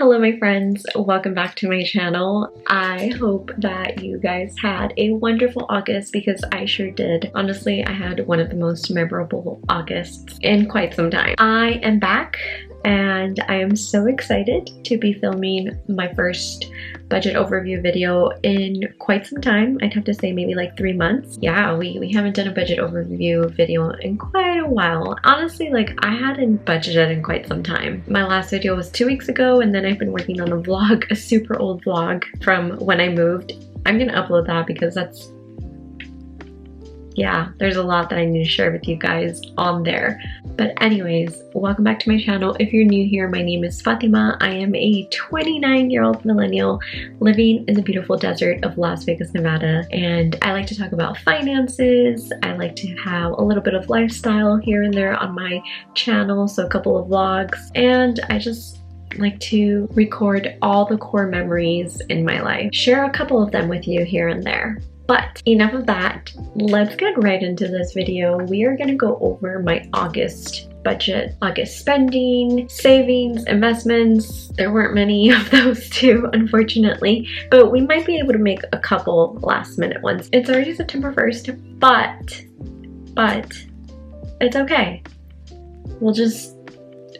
Hello my friends, welcome back to my channel. I hope that you guys had a wonderful August because I sure did. Honestly, I had one of the most memorable Augusts in quite some time. I am back and I am so excited to be filming my first budget overview video in quite some time. I'd have to say maybe like 3 months. Yeah, we haven't done a budget overview video in quite a while. Honestly, like I hadn't budgeted in quite some time. My last video was 2 weeks ago, and then I've been working on a vlog, a super old vlog from when I moved. I'm gonna upload that because there's a lot that I need to share with you guys on there. But anyways, welcome back to my channel. If you're new here, my name is Fatima. I am a 29-year-old millennial living in the beautiful desert of Las Vegas, Nevada. And I like to talk about finances. I like to have a little bit of lifestyle here and there on my channel, so a couple of vlogs. And I just like to record all the core memories in my life. Share a couple of them with you here and there. But enough of that, let's get right into this video. We are gonna go over my August budget, August spending, savings, investments. There weren't many of those too, unfortunately, but we might be able to make a couple last minute ones. It's already September 1st, but it's okay.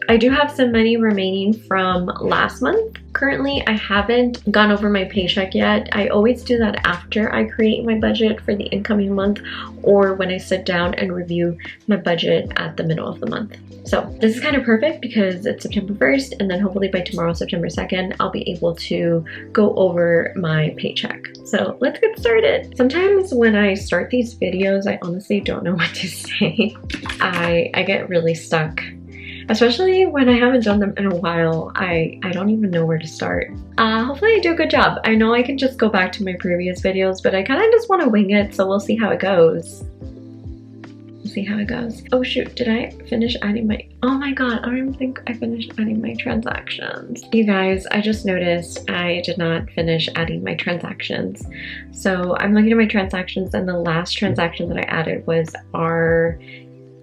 I do have some money remaining from last month. Currently, I haven't gone over my paycheck yet. I always do that after I create my budget for the incoming month or when I sit down and review my budget at the middle of the month. So this is kind of perfect because it's September 1st, and then hopefully by tomorrow, September 2nd, I'll be able to go over my paycheck. So let's get started. Sometimes when I start these videos, I honestly don't know what to say. I get really stuck. Especially when I haven't done them in a while, I don't even know where to start. Hopefully I do a good job. I know I can just go back to my previous videos, but I kind of just want to wing it, so we'll see how it goes. Oh shoot, did I finish adding my... Oh my god, I don't even think I finished adding my transactions. You guys, I just noticed I did not finish adding my transactions. So I'm looking at my transactions, and the last transaction that I added was our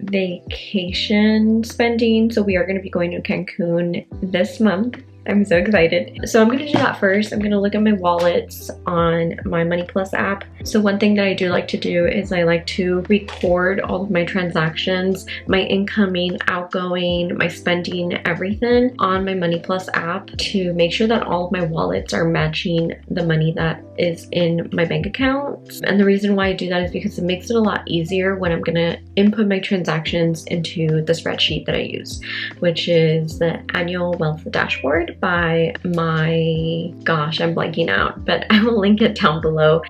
vacation spending. So we are going to be going to Cancun this month. I'm so excited. So I'm going to do that first. I'm going to look at my wallets on my Money Plus app. So one thing that I do like to do is I like to record all of my transactions, my incoming, outgoing, my spending, everything on my Money Plus app to make sure that all of my wallets are matching the money that is in my bank account. And the reason why I do that is because it makes it a lot easier when I'm going to input my transactions into the spreadsheet that I use, which is the Annual Wealth Dashboard by my... gosh, I'm blanking out, but I will link it down below.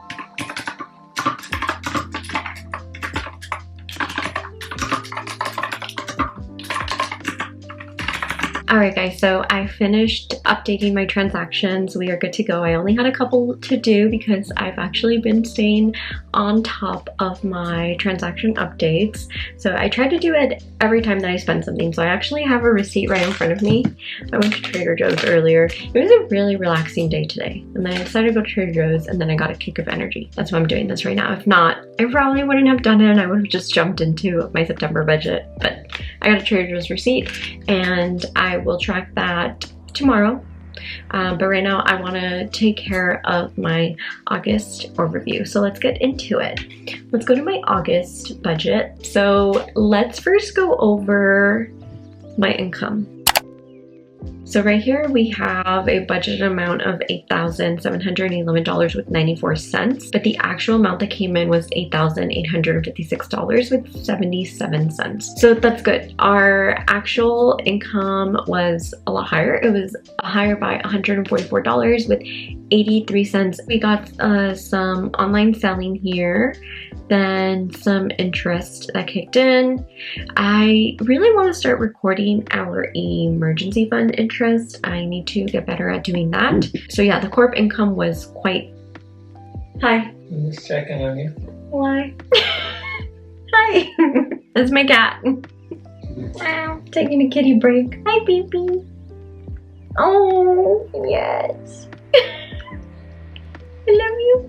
Alright guys, so I finished updating my transactions. We are good to go. I only had a couple to do because I've actually been staying on top of my transaction updates. So I try to do it every time that I spend something. So I actually have a receipt right in front of me. I went to Trader Joe's earlier. It was a really relaxing day today. And then I decided to go to Trader Joe's, and then I got a kick of energy. That's why I'm doing this right now. If not, I probably wouldn't have done it and I would have just jumped into my September budget. But I got a Trader Joe's receipt, and I will track that tomorrow. But right now I want to take care of my August overview. So let's get into it. Let's go to my August budget. So let's first go over my income. So right here we have a budgeted amount of $8,711.94, but the actual amount that came in was $8,856.77. So that's good. Our actual income was a lot higher. It was higher by $144 with 83 cents. We got some online selling here, then some interest that kicked in. I really want to start recording our emergency fund interest. I need to get better at doing that. So yeah, the corp income was quite... Hi. I'm just checking on you. Why? Hi. That's my cat. Wow, taking a kitty break. Hi, baby. Oh, yes. I love you.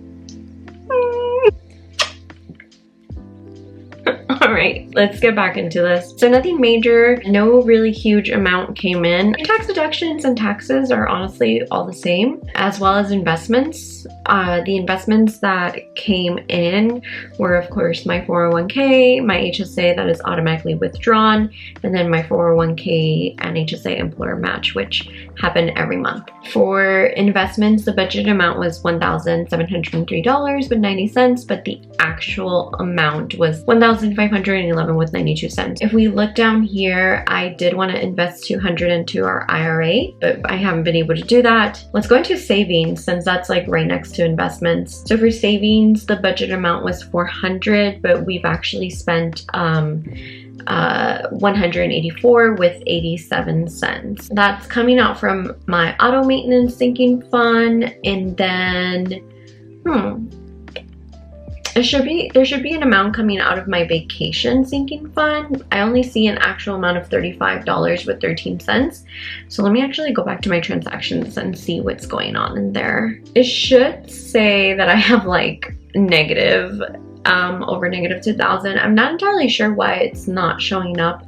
All right. let's get back into this. So nothing major, no really huge amount came in. Tax deductions and taxes are honestly all the same, as well as investments. The investments that came in were, of course, my 401k, my HSA that is automatically withdrawn, and then my 401k and HSA employer match, which happen every month. For investments, the budget amount was $1,703.90, but the actual amount was $1,511.92. If we look down here, I did want to invest $200 into our IRA, but I haven't been able to do that. Let's go into savings, since that's like right next to investments. So for savings, the budget amount was $400, but we've actually spent $184.87. That's coming out from my auto maintenance sinking fund, and then there should be an amount coming out of my vacation sinking fund. I only see an actual amount of $35.13. So let me actually go back to my transactions and see what's going on in there. It should say that I have like negative over negative 2,000. I'm not entirely sure why it's not showing up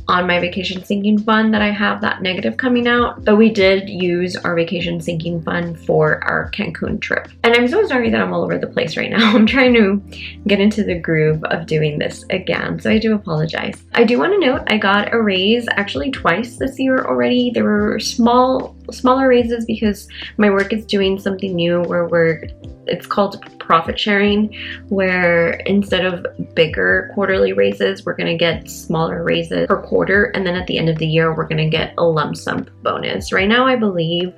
on my vacation sinking fund that I have that negative coming out, but we did use our vacation sinking fund for our Cancun trip. And I'm so sorry that I'm all over the place right now. I'm trying to get into the groove of doing this again, so I do apologize. I do want to note I got a raise actually twice this year already. There were smaller raises because my work is doing something new where it's called profit sharing, where instead of bigger quarterly raises, we're going to get smaller raises per quarter, and then at the end of the year we're going to get a lump sum bonus. Right now I believe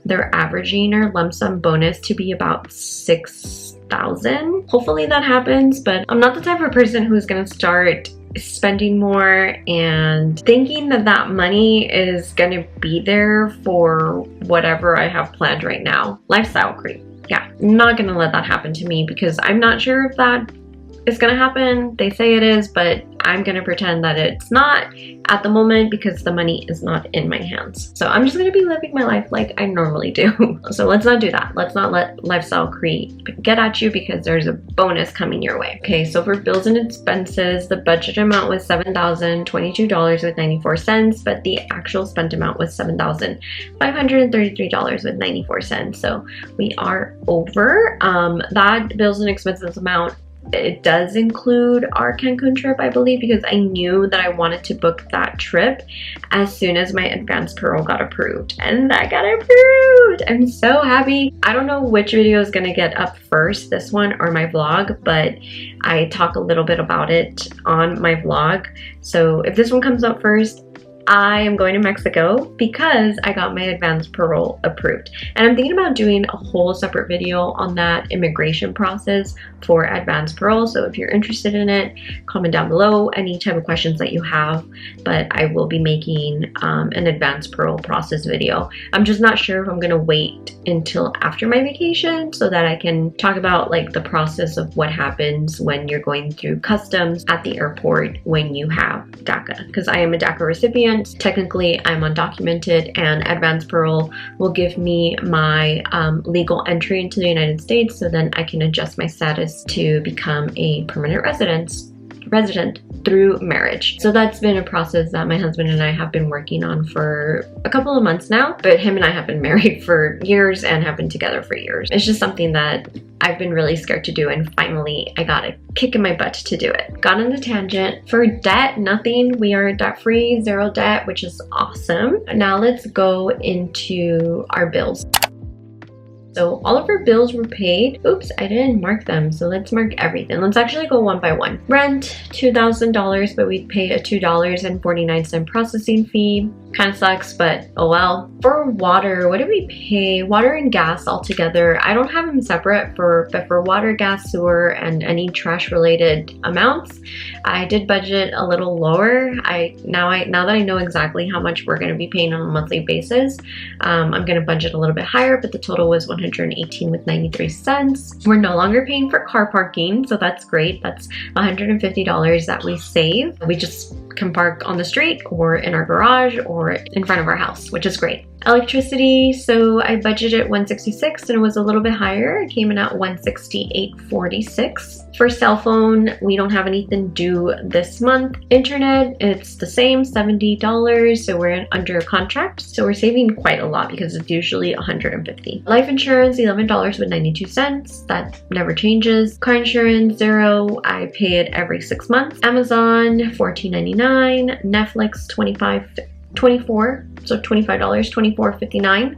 they're averaging our lump sum bonus to be about 6,000. Hopefully that happens, but I'm not the type of person who's going to start spending more and thinking that that money is going to be there for whatever I have planned right now. Lifestyle creep. Yeah, I'm not gonna let that happen to me because I'm not sure if that is gonna happen. They say it is, but I'm gonna pretend that it's not at the moment because the money is not in my hands. So I'm just gonna be living my life like I normally do. So let's not do that. Let's not let lifestyle creep get at you because there's a bonus coming your way. Okay, so for bills and expenses, the budget amount was $7,022.94, but the actual spent amount was $7,533.94. So we are over. That bills and expenses amount, it does include our Cancun trip, I believe, because I knew that I wanted to book that trip as soon as my advance parole got approved. And that got approved! I'm so happy. I don't know which video is gonna get up first, this one or my vlog, but I talk a little bit about it on my vlog. So if this one comes up first, I am going to Mexico because I got my advance parole approved. And I'm thinking about doing a whole separate video on that immigration process for advance parole. So if you're interested in it, comment down below any type of questions that you have. But I will be making an advance parole process video. I'm just not sure if I'm going to wait until after my vacation so that I can talk about like the process of what happens when you're going through customs at the airport when you have DACA. Because I am a DACA recipient. Technically, I'm undocumented, and advance parole will give me my legal entry into the United States, so then I can adjust my status to become a permanent resident through marriage. So that's been a process that my husband and I have been working on for a couple of months now, but him and I have been married for years and have been together for years. It's just something that I've been really scared to do, and finally I got a kick in my butt to do it. Got on a tangent. For debt, nothing. We are debt-free, zero debt, which is awesome. Now let's go into our bills. So all of our bills were paid. Oops, I didn't mark them. So let's mark everything. Let's actually go one by one. Rent, $2,000, but we pay a $2.49 processing fee. Kind of sucks, but oh well. For water, what did we pay? Water and gas all together. I don't have them separate, but for water, gas, sewer, and any trash related amounts, I did budget a little lower. Now that I know exactly how much we're going to be paying on a monthly basis, I'm going to budget a little bit higher, but the total was 118 with 93 cents. We're no longer paying for car parking, so that's great. That's $150 that we save. We just can park on the street or in our garage or in front of our house, which is great. Electricity, so I budgeted 166 and it was a little bit higher. It came in at 168.46. For cell phone, we don't have anything due this month. Internet, it's the same, $70, so we're under a contract. So we're saving quite a lot because it's usually $150. Life insurance, $11 with 92 cents. That never changes. Car insurance, $0. I pay it every 6 months. Amazon, $14.99. Netflix, $24, so $25, $24.59.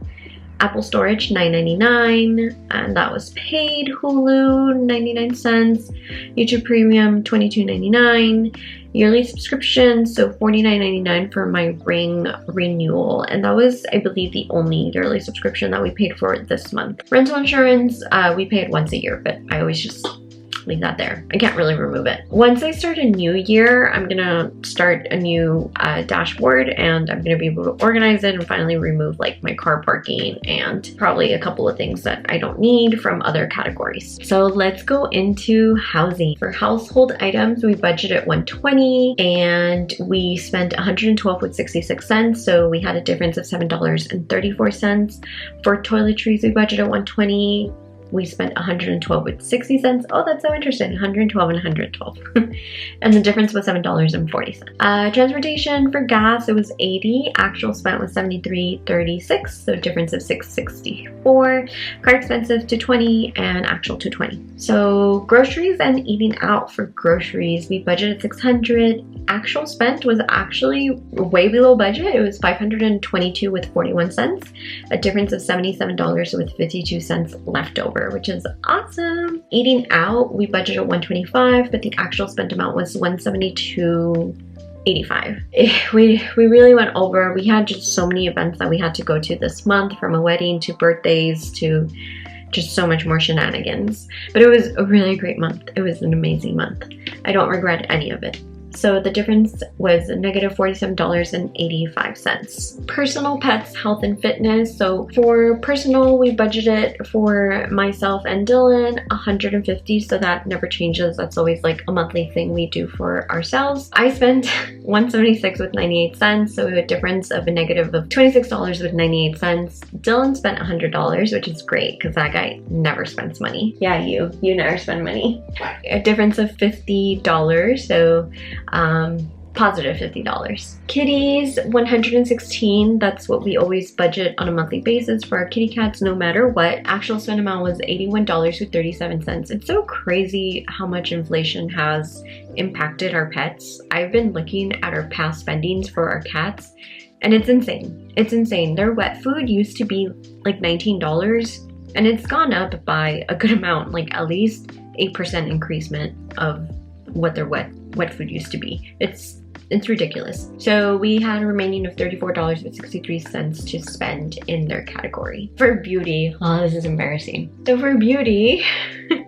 Apple Storage, $9.99, and that was paid. Hulu, 99 cents. YouTube Premium, $22.99. Yearly subscription, so $49.99 for my Ring renewal, and that was, I believe, the only yearly subscription that we paid for this month. Rental insurance, we pay it once a year, but I always just leave that there. I can't really remove it. Once I start a new year, I'm gonna start a new dashboard, and I'm gonna be able to organize it and finally remove like my car parking and probably a couple of things that I don't need from other categories. So let's go into housing. For household items, we budgeted $120 and we spent $112 with 66 cents. So we had a difference of $7.34. For toiletries, we budgeted $120. We spent $112 with 60 cents. Oh, that's so interesting. $112 and $112. And the difference was $7.40. Transportation, for gas, it was $80. Actual spent was $73.36. So difference of $6.64. Card expenses $220 and actual $220. So groceries and eating out. For groceries, we budgeted $600. Actual spent was actually way below budget. It was $522 with 41 cents. A difference of $77 with 52 cents left over, which is awesome. Eating out, we budgeted $125, but the actual spent amount was $172.85. We really went over. We had just so many events that we had to go to this month, from a wedding to birthdays to just so much more shenanigans. But it was a really great month. It was an amazing month. I don't regret any of it. So the difference was negative $47.85. Personal, pets, health, and fitness. So for personal, we budgeted for myself and Dylan $150. So that never changes. That's always like a monthly thing we do for ourselves. I spent $176 with 98 cents. So a difference of a negative of $26 with 98 cents. Dylan spent $100, which is great because that guy never spends money. Yeah, you never spend money. A difference of $50. So positive $50. Kitties, $116. That's what we always budget on a monthly basis for our kitty cats, no matter what. Actual spend amount was $81 with 37 cents. It's so crazy how much inflation has impacted our pets. I've been looking at our past spendings for our cats, and it's insane. It's insane. Their wet food used to be like $19, and it's gone up by a good amount, like at least 8% increasement of what their wet food used to be. It's ridiculous. So we had a remaining of $34 with 63 cents to spend in their category. For beauty, oh, this is embarrassing. So for beauty, I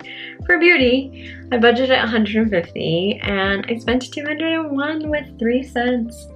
budgeted $150 and I spent $201 with 3 cents.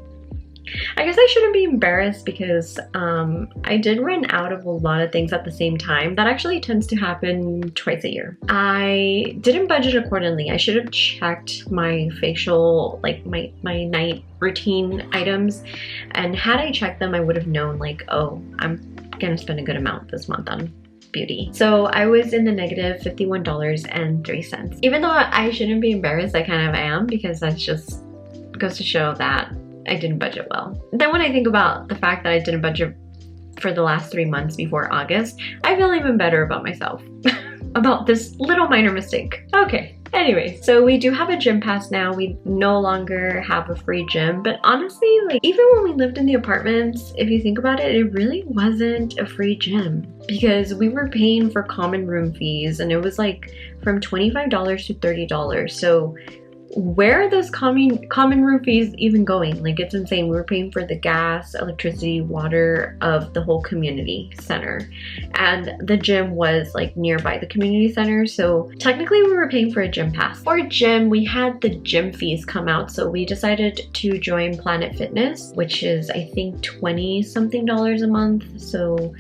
I guess I shouldn't be embarrassed because I did run out of a lot of things at the same time. That actually tends to happen twice a year. I didn't budget accordingly. I should have checked my facial, like my night routine items, and had I checked them, I would have known like, oh, I'm gonna spend a good amount this month on beauty. So I was in the negative $51.03. Even though I shouldn't be embarrassed, I kind of am, because that's just goes to show that I didn't budget well. Then when I think about the fact that I didn't budget for the last 3 months before August, I feel even better about myself about this little minor mistake. Okay, anyway, so we do have a gym pass now. We no longer have a free gym, but honestly, like even when we lived in the apartments, if you think about it, it really wasn't a free gym because we were paying for common room fees, and it was like from $25 to $30. So where are those common room fees even going? Like, it's insane. We were paying for the gas, electricity, water of the whole community center, and the gym was like nearby the community center, so technically we were paying for a gym pass. For gym, we had the gym fees come out, so we decided to join Planet Fitness, which is I think $20 something a month. So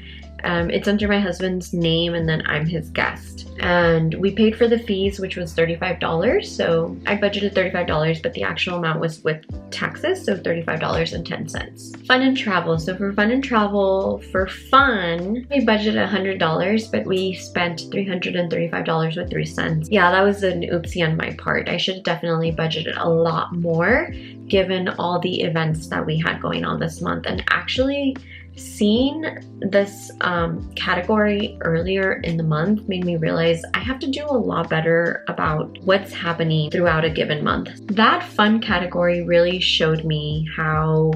It's under my husband's name and then I'm his guest. And we paid for the fees, which was $35. So I budgeted $35, but the actual amount was with taxes, so $35.10. Fun and travel. So for fun and travel, for fun, we budgeted $100, but we spent $335 with 3 cents. Yeah, that was an oopsie on my part. I should have definitely budgeted a lot more given all the events that we had going on this month. And actually, seeing this category earlier in the month made me realize I have to do a lot better about what's happening throughout a given month. That fun category really showed me how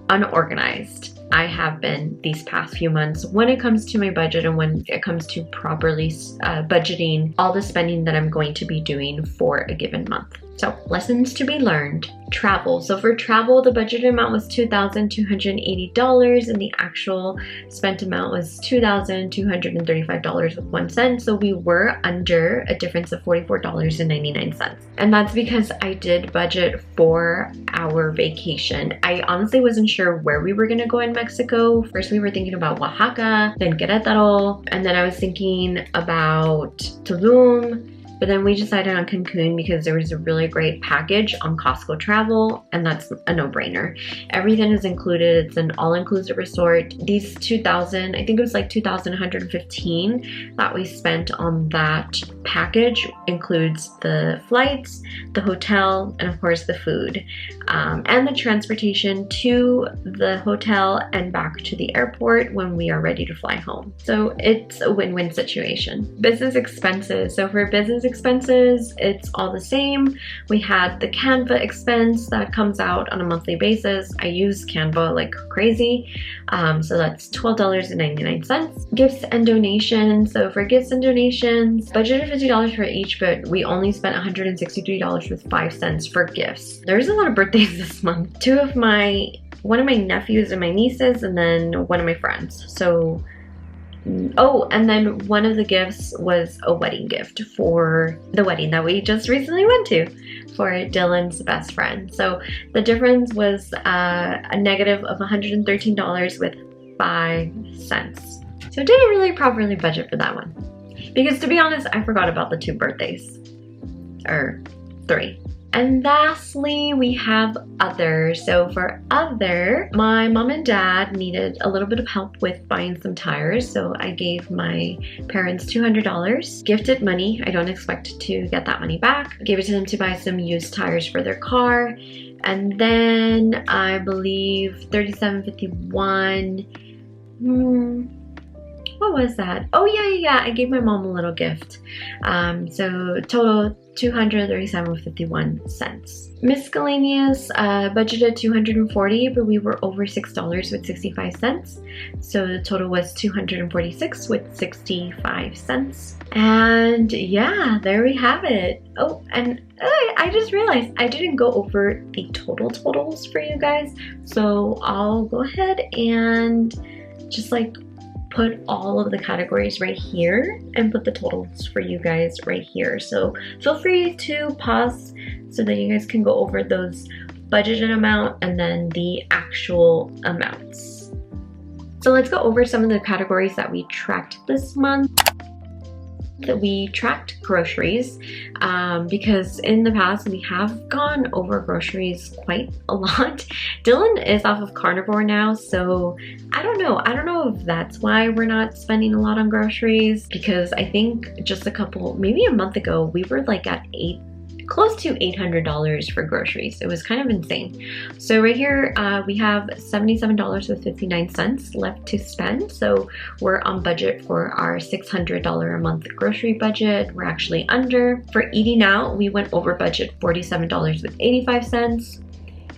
unorganized I have been these past few months when it comes to my budget and when it comes to properly budgeting all the spending that I'm going to be doing for a given month. So, lessons to be learned. Travel. So for travel, the budget amount was $2,280 and the actual spent amount was $2,235 with 1 cent. So we were under a difference of $44.99. And that's because I did budget for our vacation. I honestly wasn't sure where we were gonna go in Mexico. First we were thinking about Oaxaca, then Querétaro, and then I was thinking about Tulum. But then we decided on Cancun because there was a really great package on Costco Travel, and that's a no-brainer. Everything is included. It's an all-inclusive resort. These $2,000, I think it was like $2,115 that we spent on that package includes the flights, the hotel, and of course the food, and the transportation to the hotel and back to the airport when we are ready to fly home. So it's a win-win situation. Business expenses. So for business expenses, it's all the same. We had the Canva expense that comes out on a monthly basis. I use Canva like crazy. So that's $12.99. Gifts and donations. So for gifts and donations, budgeted $50 for each, but we only spent $163 with 5 cents for gifts. There's a lot of birthdays this month. One of my nephews and my nieces, and then one of my friends. So oh, and then one of the gifts was a wedding gift for the wedding that we just recently went to for Dylan's best friend. So the difference was a negative of $113 with 5 cents. So didn't really properly budget for that one. Because to be honest, I forgot about the 2 birthdays. Or 3. And lastly, we have other. So for other, my mom and dad needed a little bit of help with buying some tires. So I gave my parents $200, gifted money. I don't expect to get that money back. Gave it to them to buy some used tires for their car. And then I believe $37.51. What was that? Oh yeah, I gave my mom a little gift. So total $237.51. Miscellaneous, budgeted $240, but we were over $6 with 65 cents. So the total was $246 with 65 cents. And yeah, there we have it. Oh, and I just realized I didn't go over the total totals for you guys. So I'll go ahead and just like put all of the categories right here and put the totals for you guys right here. So feel free to pause so that you guys can go over those budgeted amount and then the actual amounts. So let's go over some of the categories that we tracked this month. That we tracked groceries because in the past we have gone over groceries quite a lot. Dylan is off of carnivore now, so I don't know if that's why we're not spending a lot on groceries, because I think just maybe a month ago we were like at close to $800 for groceries. It was kind of insane. So right here we have $77.59 left to spend. So we're on budget for our $600 a month grocery budget. We're actually under. For eating out, we went over budget $47.85.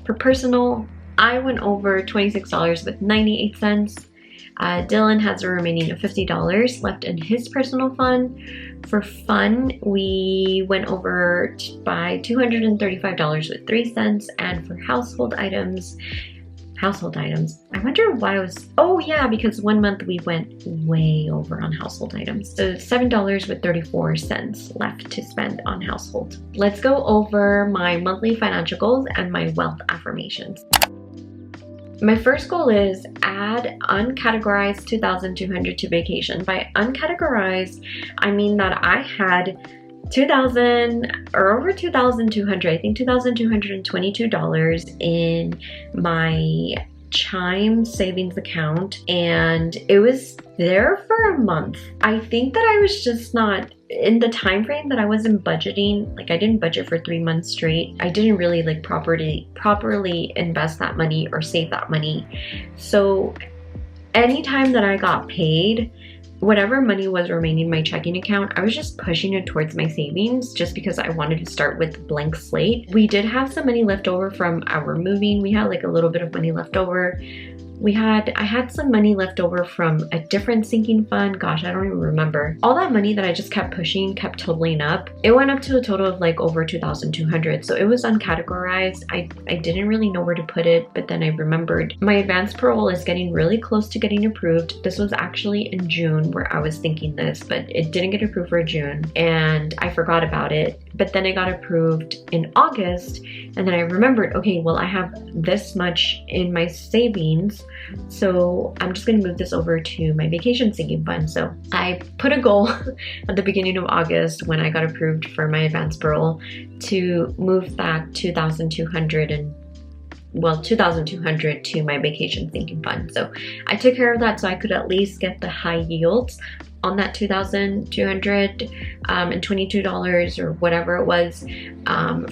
For personal, I went over $26.98. Dylan has a remaining of $50 left in his personal fund. For fun, we went over by $235 with 3 cents. And for household items, I wonder why oh yeah, because one month we went way over on household items. So $7 with 34 cents left to spend on household. Let's go over my monthly financial goals and my wealth affirmations. My first goal is add uncategorized 2,200 to vacation. By uncategorized, I mean that I had 2,000 or over 2,200, I think $2,222 in my Chime savings account, and it was there for a month. I think that I was just not in the time frame that I wasn't budgeting. Like, I didn't budget for 3 months straight. I didn't really like properly invest that money or save that money. So anytime that I got paid, whatever money was remaining in my checking account, I was just pushing it towards my savings just because I wanted to start with a blank slate. We did have some money left over from our moving. We had like a little bit of money left over. I had some money left over from a different sinking fund. Gosh, I don't even remember. All that money that I just kept pushing kept totaling up. It went up to a total of like over 2,200. So it was uncategorized. I didn't really know where to put it, but then I remembered my advance parole is getting really close to getting approved. This was actually in June where I was thinking this, but it didn't get approved for June and I forgot about it. But then it got approved in August, and then I remembered, okay, well, I have this much in my savings, so I'm just gonna move this over to my vacation sinking fund. So I put a goal at the beginning of August when I got approved for my advance parole to move that 2,200 to my vacation sinking fund. So I took care of that so I could at least get the high yields on that $2,222 or whatever it was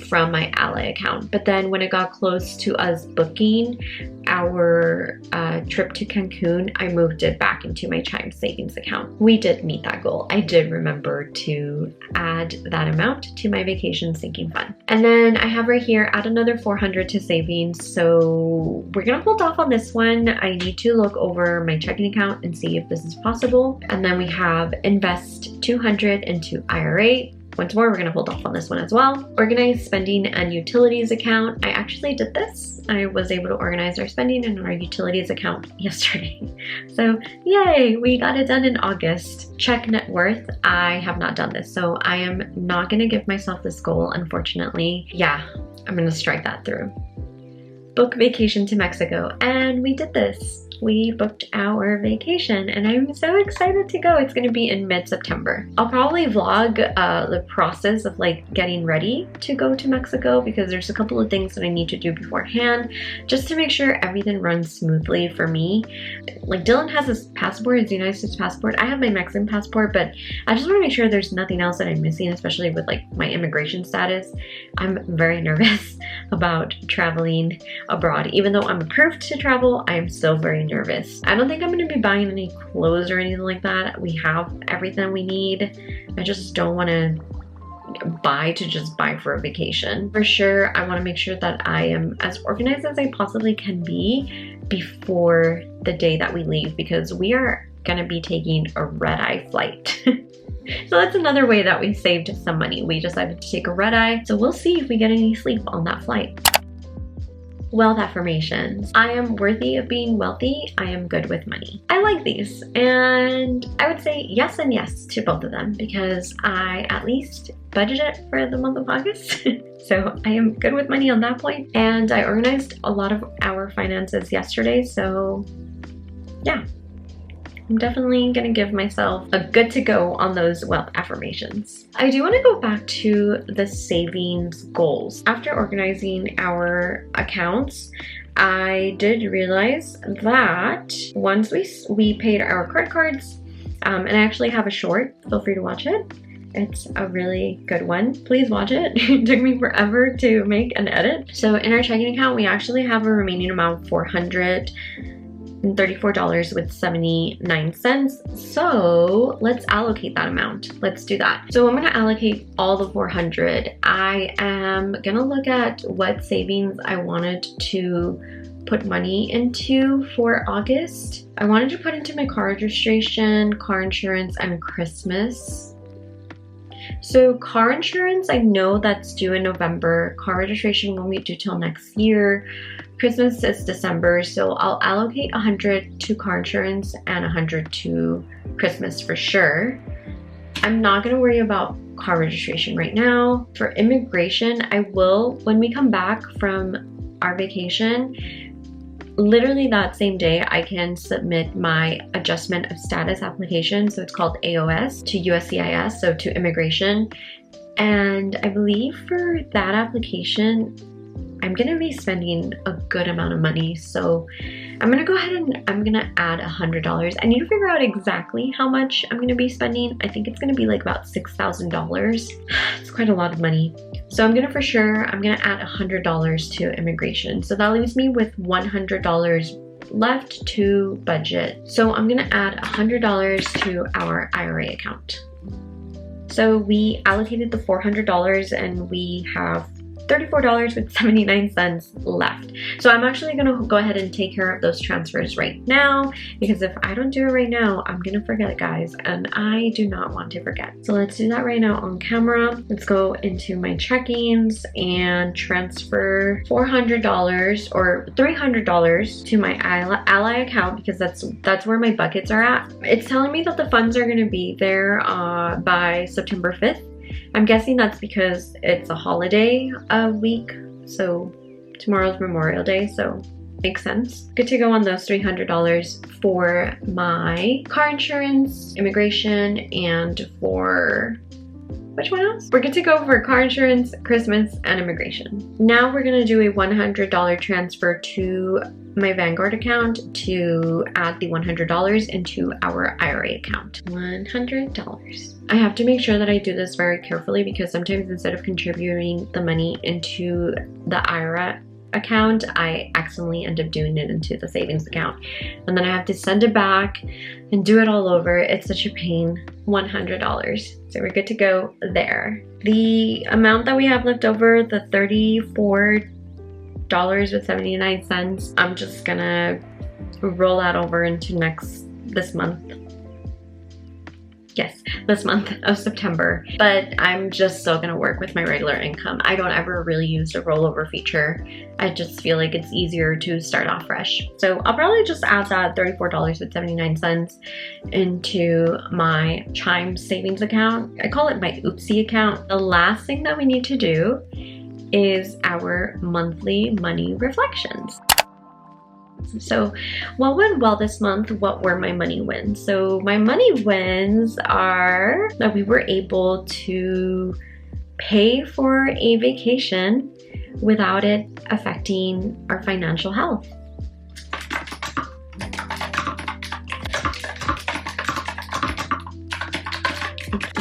from my Ally account. But then when it got close to us booking our trip to Cancun, I moved it back into my Chime savings account. We did meet that goal. I did remember to add that amount to my vacation sinking fund. And then I have right here, add another 400 to savings. So we're gonna hold off on this one. I need to look over my checking account and see if this is possible. And then we have invest 200 into IRA. Once more, we're gonna hold off on this one as well. Organize spending and utilities account. I actually did this. I was able to organize our spending and our utilities account yesterday. So yay, we got it done in August. Check net worth. I have not done this, so I am not gonna give myself this goal, unfortunately. Yeah, I'm gonna strike that through. Book vacation to Mexico, and we did this. We booked our vacation and I'm so excited to go. It's going to be in mid-September. I'll probably vlog the process of like getting ready to go to Mexico because there's a couple of things that I need to do beforehand just to make sure everything runs smoothly for me. Like, Dylan has his passport, his United States passport. I have my Mexican passport, but I just want to make sure there's nothing else that I'm missing, especially with like my immigration status. I'm very nervous about traveling abroad. Even though I'm approved to travel, I am still very nervous. I don't think I'm going to be buying any clothes or anything like that. We have everything we need. I just don't want to buy to just buy for a vacation. For sure, I want to make sure that I am as organized as I possibly can be before the day that we leave, because we are going to be taking a red-eye flight. So that's another way that we saved some money. We decided to take a red-eye, so we'll see if we get any sleep on that flight. Wealth affirmations. I am worthy of being wealthy. I am good with money. I like these, and I would say yes and yes to both of them because I at least budgeted for the month of August. So I am good with money on that point, and I organized a lot of our finances yesterday, so yeah. I'm definitely gonna give myself a good to go on those wealth affirmations. I do want to go back to the savings goals. After organizing our accounts, I did realize that once we paid our credit cards, and I actually have a short, feel free to watch it. It's a really good one. Please watch it. It took me forever to make and edit. So in our checking account, we actually have a remaining amount of $434.79. So let's allocate that amount. Let's do that. So I'm gonna allocate all the 400. I am gonna look at what savings I wanted to put money into for August. I wanted to put into my car registration, car insurance, and Christmas. So car insurance, I know that's due in November. Car registration won't be due till next year. Christmas is December, so I'll allocate 100 to car insurance and 100 to Christmas for sure. I'm not gonna worry about car registration right now. For immigration, I will, when we come back from our vacation, literally that same day, I can submit my adjustment of status application. So it's called AOS to USCIS, so to immigration. And I believe for that application, I'm gonna be spending a good amount of money. So I'm gonna go ahead and I'm gonna add $100. I need to figure out exactly how much I'm gonna be spending. I think it's gonna be like about $6,000. It's quite a lot of money. So I'm gonna add $100 to immigration. So that leaves me with $100 left to budget. So I'm gonna add $100 to our IRA account. So we allocated the $400 and we have $34.79 left. So I'm actually gonna go ahead and take care of those transfers right now, because if I don't do it right now, I'm gonna forget, guys, and I do not want to forget. So let's do that right now on camera. Let's go into my checkings and transfer $400 or $300 to my ally account, because that's where my buckets are at. It's telling me that the funds are gonna be there by September 5th. I'm guessing that's because it's a holiday week, so tomorrow's Memorial Day, so makes sense. Good to go on those $300 for my car insurance, immigration, and for which one else? We're good to go for car insurance, Christmas, and immigration. Now we're gonna do a $100 transfer to my Vanguard account to add the $100 into our IRA account. $100. I have to make sure that I do this very carefully, because sometimes instead of contributing the money into the IRA account, I accidentally end up doing it into the savings account. And then I have to send it back and do it all over. It's such a pain. $100. So we're good to go there. The amount that we have left over, the $34.79, I'm just gonna roll that over into this month. Yes, this month of September. But I'm just still gonna work with my regular income. I don't ever really use the rollover feature. I just feel like it's easier to start off fresh. So I'll probably just add that $34.79 into my Chime savings account. I call it my oopsie account. The last thing that we need to do is our monthly money reflections. So what went well this month? What were my money wins? So my money wins are that we were able to pay for a vacation without it affecting our financial health.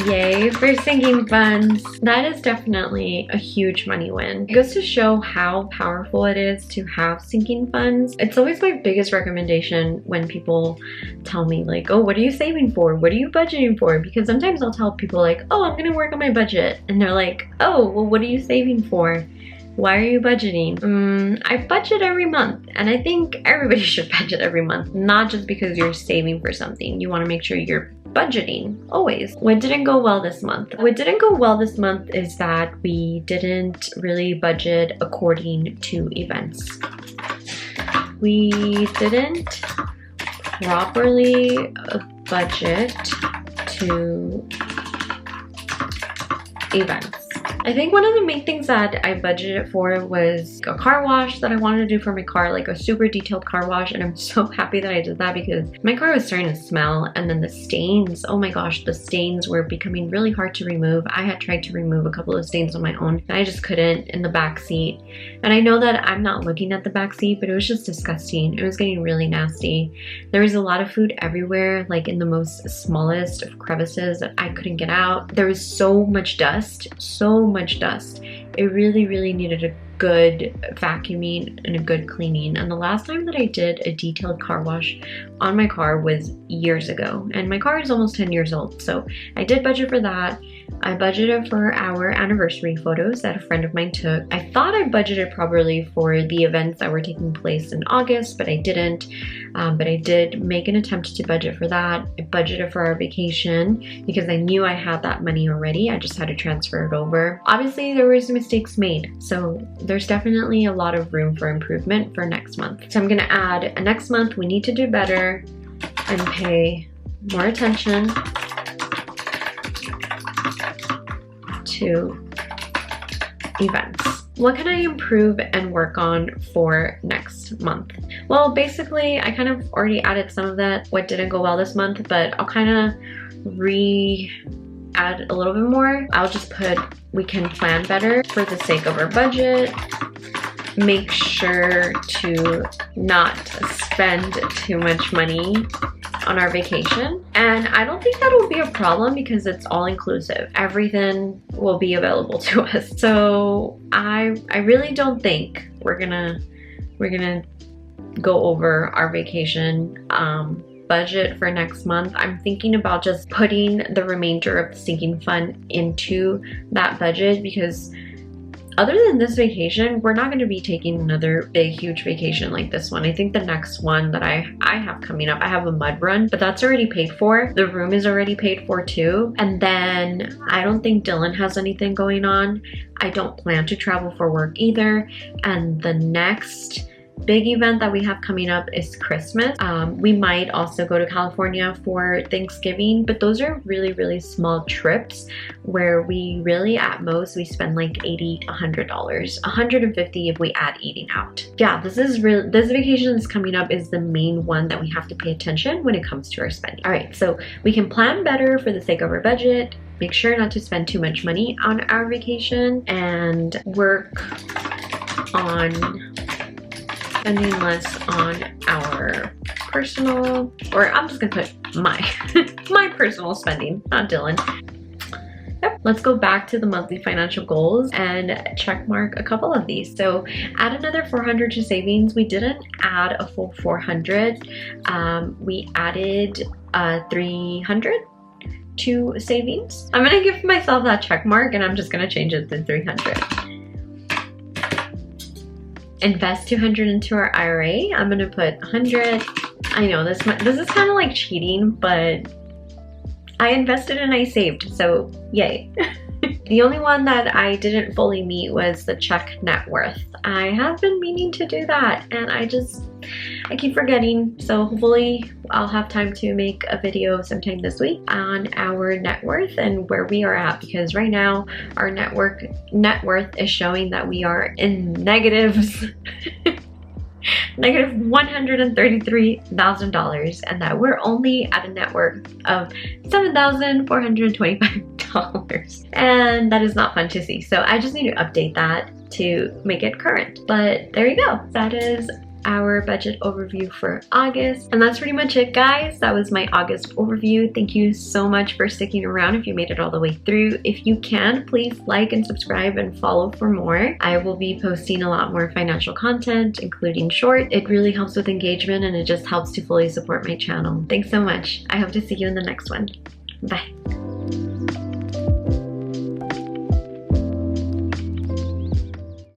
Yay for sinking funds. That is definitely a huge money win. It goes to show how powerful it is to have sinking funds. It's always my biggest recommendation when people tell me like, oh, what are you saving for? What are you budgeting for? Because sometimes I'll tell people like, oh, I'm gonna work on my budget. And they're like, oh, well, what are you saving for? Why are you budgeting? I budget every month, and I think everybody should budget every month, not just because you're saving for something. You want to make sure you're budgeting always. What didn't go well this month? What didn't go well this month is that we didn't really budget according to events. We didn't properly budget to events. I think one of the main things that I budgeted for was a car wash that I wanted to do for my car, like a super detailed car wash, and I'm so happy that I did that because my car was starting to smell, and then the stains, oh my gosh, the stains were becoming really hard to remove. I had tried to remove a couple of stains on my own, and I just couldn't in the back seat. And I know that I'm not looking at the back seat, but it was just disgusting. It was getting really nasty. There was a lot of food everywhere, like in the most smallest of crevices that I couldn't get out. There was so much dust, It really needed a good vacuuming and a good cleaning. And the last time that I did a detailed car wash on my car was years ago, and my car is almost 10 years old, so I did budget for that. I budgeted for our anniversary photos that a friend of mine took. I thought I budgeted properly for the events that were taking place in August, but I didn't. But I did make an attempt to budget for that. I budgeted for our vacation because I knew I had that money already. I just had to transfer it over. Obviously, there was mistakes made, so there's definitely a lot of room for improvement for next month. So I'm gonna add next month, we need to do better and pay more attention to events. What can I improve and work on for next month? Well, basically, I kind of already added some of that, what didn't go well this month, but I'll kind of add a little bit more. I'll just put, we can plan better for the sake of our budget. Make sure to not spend too much money on our vacation. And I don't think that will be a problem because it's all inclusive. Everything will be available to us. So I really don't think we're gonna go over our vacation budget for next month. I'm thinking about just putting the remainder of the sinking fund into that budget, because other than this vacation, we're not going to be taking another big, huge vacation like this one. I think the next one that I have coming up, I have a mud run, but that's already paid for. The room is already paid for too. And then I don't think Dylan has anything going on. I don't plan to travel for work either. And the next big event that we have coming up is Christmas. We might also go to California for Thanksgiving, but those are really, really small trips where we really, at most, we spend like $80 to $100, $150 if we add eating out. Yeah, this vacation that's coming up is the main one that we have to pay attention when it comes to our spending. All right, so we can plan better for the sake of our budget, make sure not to spend too much money on our vacation, and work on spending less on our personal, or I'm just gonna put my personal spending, not Dylan. Yep. Let's go back to the monthly financial goals and check mark a couple of these. So add another 400 to savings. We didn't add a full 400. We added 300 to savings. I'm gonna give myself that check mark and I'm just gonna change it to 300. Invest 200 into our IRA. I'm gonna put 100. I know this is kind of like cheating, but I invested and I saved, so yay. The only one that I didn't fully meet was the check net worth. I have been meaning to do that and I keep forgetting. So hopefully I'll have time to make a video sometime this week on our net worth and where we are at, because right now our net worth is showing that we are in negatives. Negative $133,000, and that we're only at a net worth of $7,425. And that is not fun to see. So I just need to update that to make it current. But there you go. That is our budget overview for August. And that's pretty much it, guys. That was my August overview. Thank you so much for sticking around if you made it all the way through. If you can, please like and subscribe and follow for more. I will be posting a lot more financial content, including short. It really helps with engagement and it just helps to fully support my channel. Thanks so much. I hope to see you in the next one. Bye.